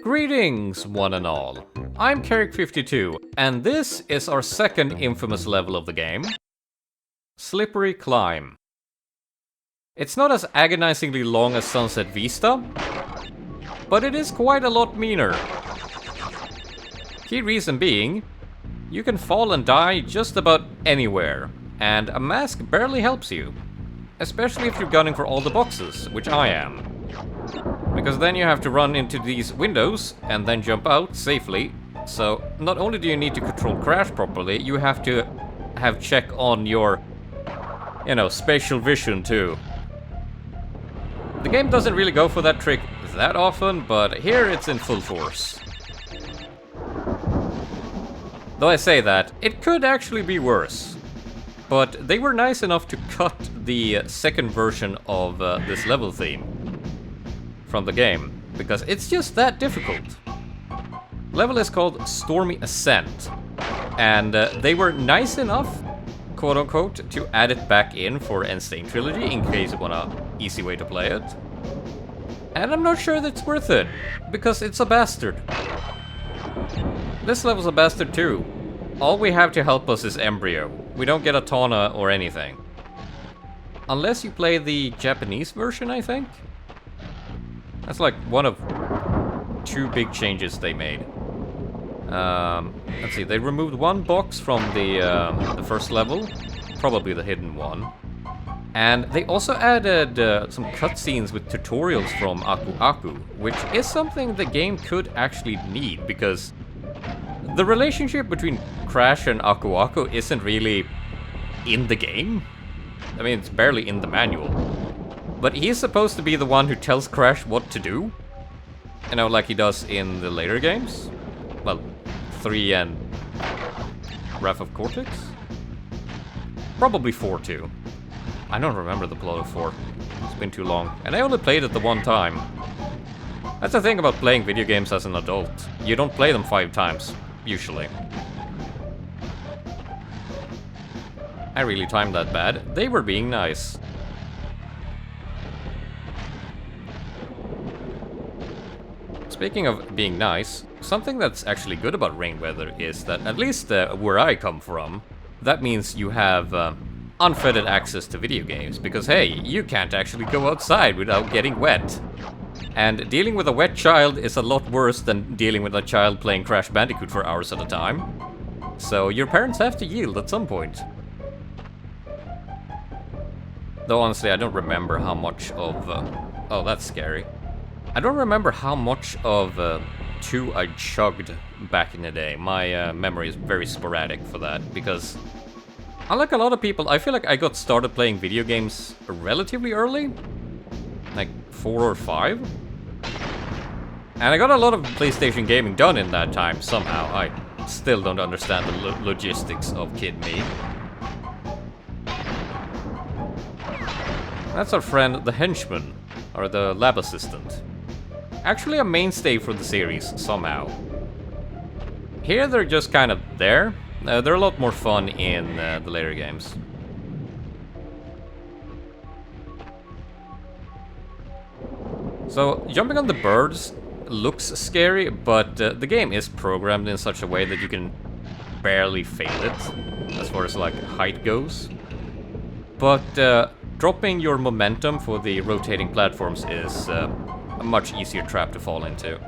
Greetings, one and all. I'm Kerrik52, and this is our second infamous level of the game, Slippery Climb. It's not as agonizingly long as Sunset Vista, but it is quite a lot meaner. Key reason being, you can fall and die just about anywhere, and a mask barely helps you. Especially if you're gunning for all the boxes, which I am. Because then you have to run into these windows and then jump out safely. So not only do you need to control crash properly, you have to have check on your, spatial vision too. The game doesn't really go for that trick that often, but here it's in full force. Though I say that, it could actually be worse. But they were nice enough to cut the second version of this level theme from the game, because it's just that difficult. Level is called Stormy Ascent, and they were nice enough, quote-unquote, to add it back in for End Stain Trilogy in case you want an easy way to play it. And I'm not sure that's worth it, because it's a bastard. This level's a bastard too. All we have to help us is Embryo. We don't get a Tana or anything. Unless you play the Japanese version, I think? That's like one of two big changes they made. Let's see, they removed one box from the first level, probably the hidden one. And they also added some cutscenes with tutorials from Aku Aku, which is something the game could actually need, because the relationship between Crash and Aku Aku isn't really in the game. I mean, it's barely in the manual. But he's supposed to be the one who tells Crash what to do. Like he does in the later games. Well, 3 and Wrath of Cortex? Probably 4 too. I don't remember the plot of 4. It's been too long. And I only played it the one time. That's the thing about playing video games as an adult. You don't play them 5 times, usually. I really timed that bad. They were being nice. Speaking of being nice, something that's actually good about rain weather is that, at least where I come from, that means you have unfettered access to video games, because hey, you can't actually go outside without getting wet. And dealing with a wet child is a lot worse than dealing with a child playing Crash Bandicoot for hours at a time. So your parents have to yield at some point. Though honestly, I don't remember how much of... oh, that's scary. I don't remember how much of 2 I chugged back in the day. My memory is very sporadic for that, because unlike a lot of people, I feel like I got started playing video games relatively early. Like 4 or 5. And I got a lot of PlayStation gaming done in that time somehow. I still don't understand the logistics of kid me. That's our friend the henchman, or the lab assistant. Actually a mainstay for the series, somehow. Here they're just kind of there. They're a lot more fun in the later games. So, jumping on the birds looks scary, but the game is programmed in such a way that you can barely fail it, as far as like height goes. But dropping your momentum for the rotating platforms is a much easier trap to fall into.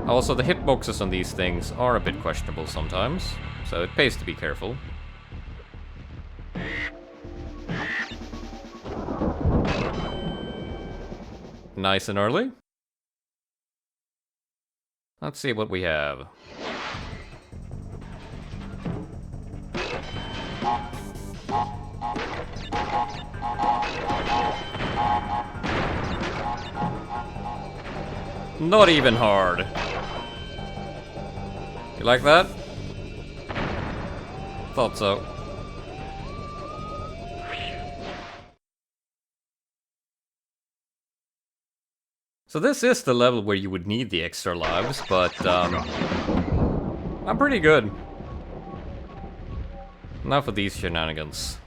Also, the hitboxes on these things are a bit questionable sometimes, so it pays to be careful. Nice and early. Let's see what we have. Not even hard. You like that? Thought so. So this is the level where you would need the extra lives, but I'm pretty good. Now for these shenanigans.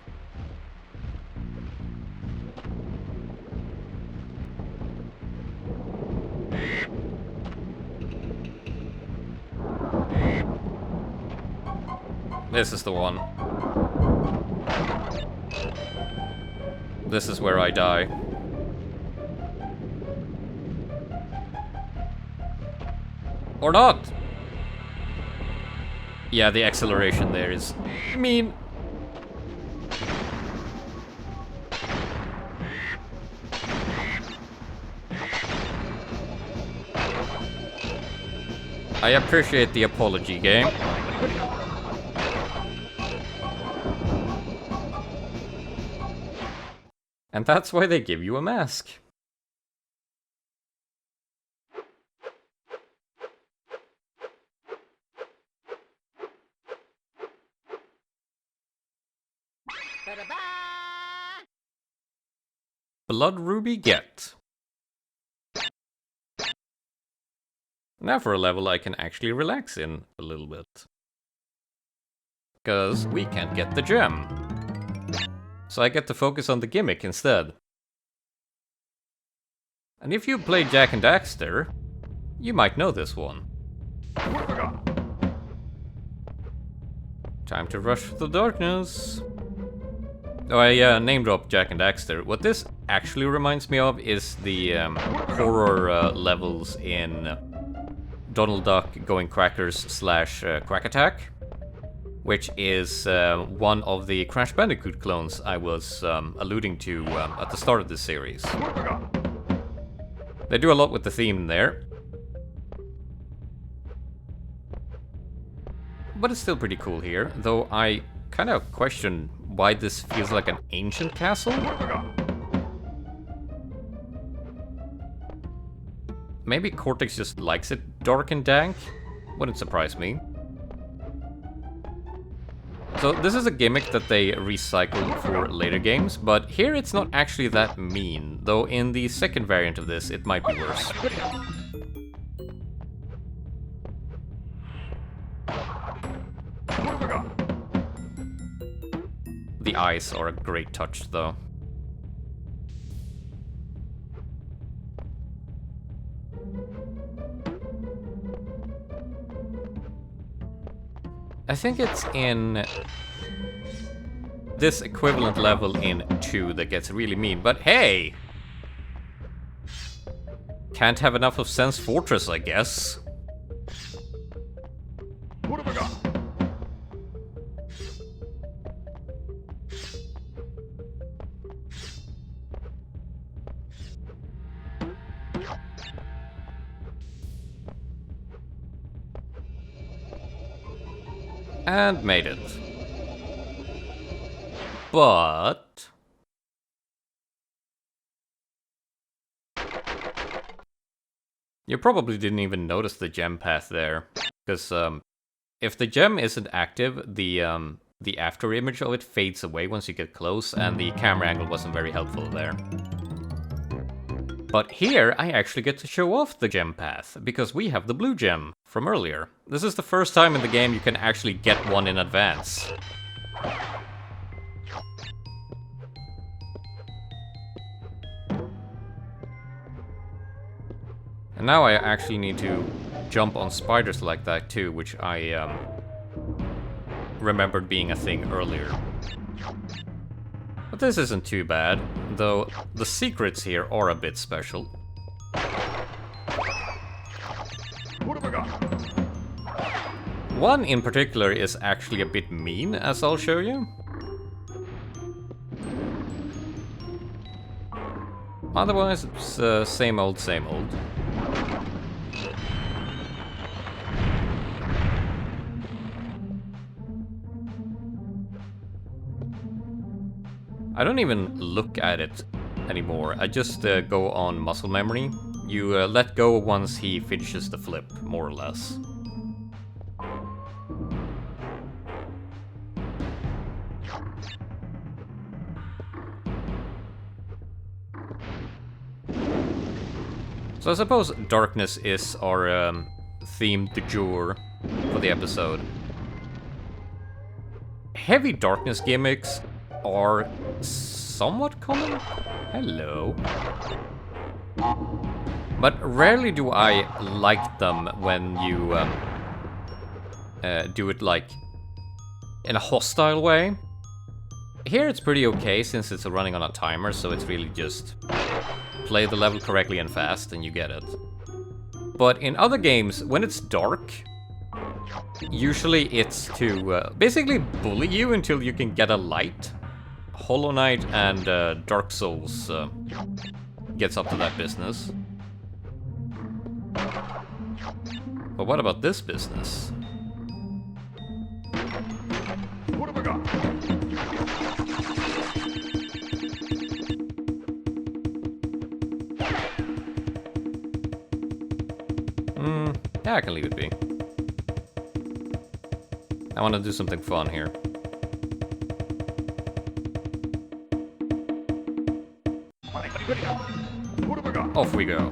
This is the one. This is where I die. Or not! Yeah, the acceleration there is mean. I appreciate the apology, game. And that's why they give you a mask. Blood Ruby get. Now for a level I can actually relax in a little bit. Because we can't get the gem. So I get to focus on the gimmick instead. And if you played Jak and Daxter, you might know this one. Time to rush the darkness. Oh, I name dropped Jak and Daxter. What this actually reminds me of is the horror levels in Donald Duck Going Crackers / Quack Attack, which is one of the Crash Bandicoot clones I was alluding to at the start of this series. They do a lot with the theme there. But it's still pretty cool here, though I kind of question why this feels like an ancient castle. Maybe Cortex just likes it dark and dank? Wouldn't surprise me. So this is a gimmick that they recycled for later games, but here it's not actually that mean, though in the second variant of this it might be worse. The eyes are a great touch, though. I think it's in this equivalent level in 2 that gets really mean, but hey! Can't have enough of Sense Fortress, I guess. What have I got? And made it. But... you probably didn't even notice the gem path there, because if the gem isn't active, the after image of it fades away once you get close, and the camera angle wasn't very helpful there. But here, I actually get to show off the gem path, because we have the blue gem from earlier. This is the first time in the game you can actually get one in advance. And now I actually need to jump on spiders like that too, which I remembered being a thing earlier. But this isn't too bad, though the secrets here are a bit special. What have I got? One in particular is actually a bit mean, as I'll show you. Otherwise, it's same old, same old. I don't even look at it anymore, I just go on muscle memory. You let go once he finishes the flip, more or less. So I suppose darkness is our theme du jour for the episode. Heavy darkness gimmicks are somewhat common. Hello. But rarely do I like them when you do it like in a hostile way. Here it's pretty okay since it's running on a timer, so it's really just play the level correctly and fast and you get it. But in other games, when it's dark, usually it's to basically bully you until you can get a light. Hollow Knight and Dark Souls gets up to that business. But what about this business? What have I got? Yeah, I can leave it be. I want to do something fun here. What have I got? Off we go.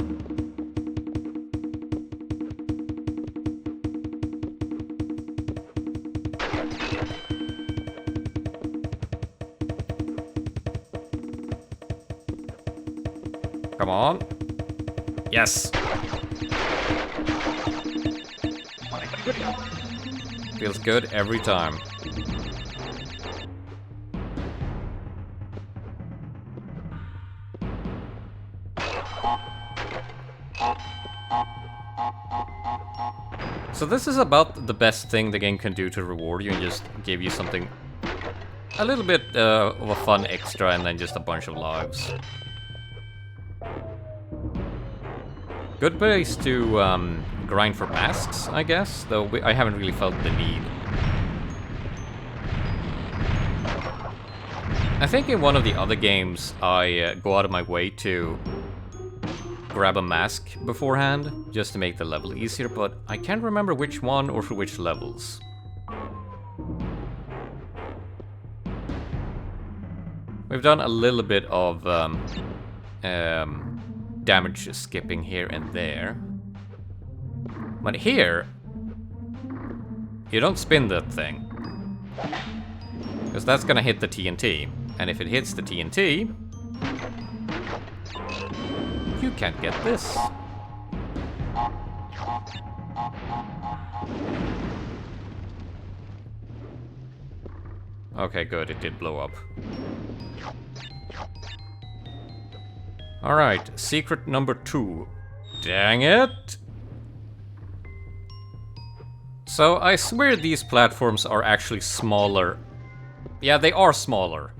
Come on. Yes. Feels good every time. So this is about the best thing the game can do to reward you and just give you something a little bit of a fun extra and then just a bunch of lives. Good place to grind for masks, I guess, though I haven't really felt the need. I think in one of the other games I go out of my way to grab a mask beforehand, just to make the level easier, but I can't remember which one or for which levels. We've done a little bit of damage skipping here and there. But here, you don't spin that thing. Because that's gonna hit the TNT. And if it hits the TNT, you can't get this. Okay, good, it did blow up. Alright, secret number 2. Dang it! So, I swear these platforms are actually smaller. Yeah, they are smaller.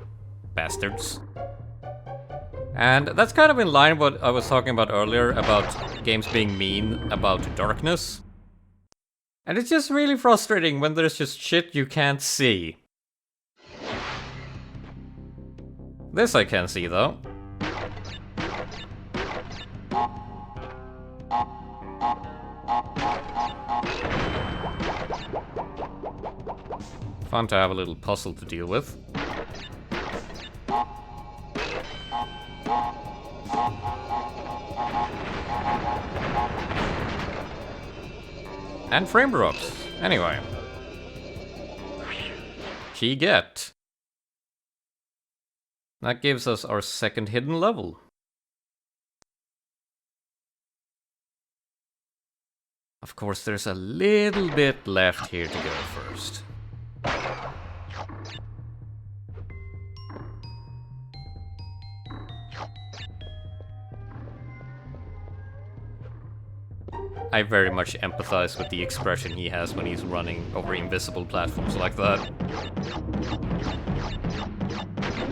Bastards. And that's kind of in line with what I was talking about earlier about games being mean about darkness. And it's just really frustrating when there's just shit you can't see. This I can see, though. Fun to have a little puzzle to deal with. And frame drops. Anyway. Key get. That gives us our second hidden level. Of course, there's a little bit left here to go first. I very much empathize with the expression he has when he's running over invisible platforms like that.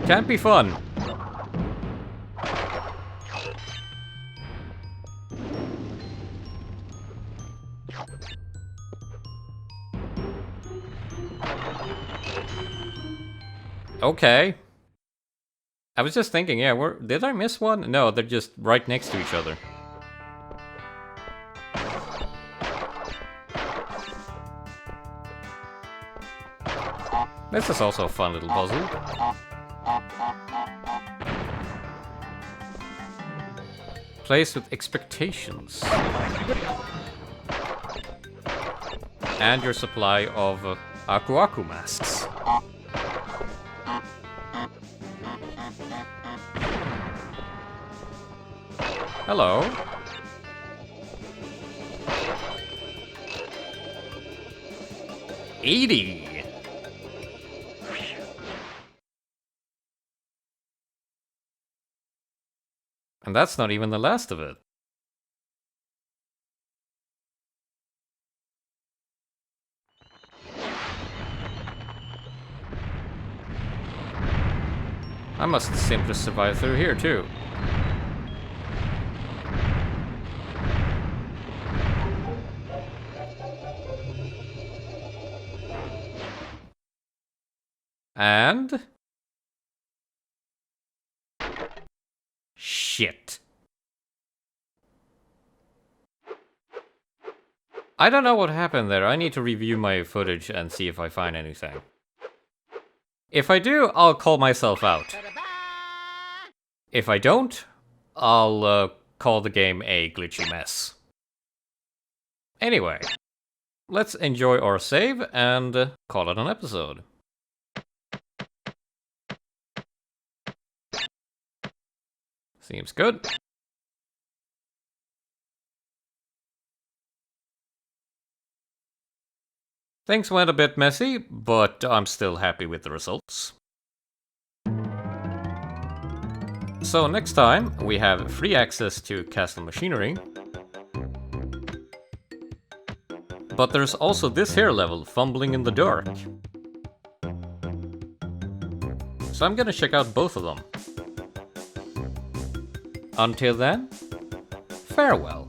Can't be fun. Okay. I was just thinking, yeah, did I miss one? No, they're just right next to each other. This is also a fun little puzzle. Plays with expectations. And your supply of Aku Aku masks. Hello. $80. And that's not even the last of it. I must simply survive through here too. And... shit. I don't know what happened there. I need to review my footage and see if I find anything. If I do, I'll call myself out. If I don't, I'll call the game a glitchy mess. Anyway, let's enjoy our save and call it an episode. Seems good. Things went a bit messy, but I'm still happy with the results. So next time, we have free access to Castle Machinery. But there's also this here level, Fumbling in the Dark. So I'm gonna check out both of them. Until then, farewell.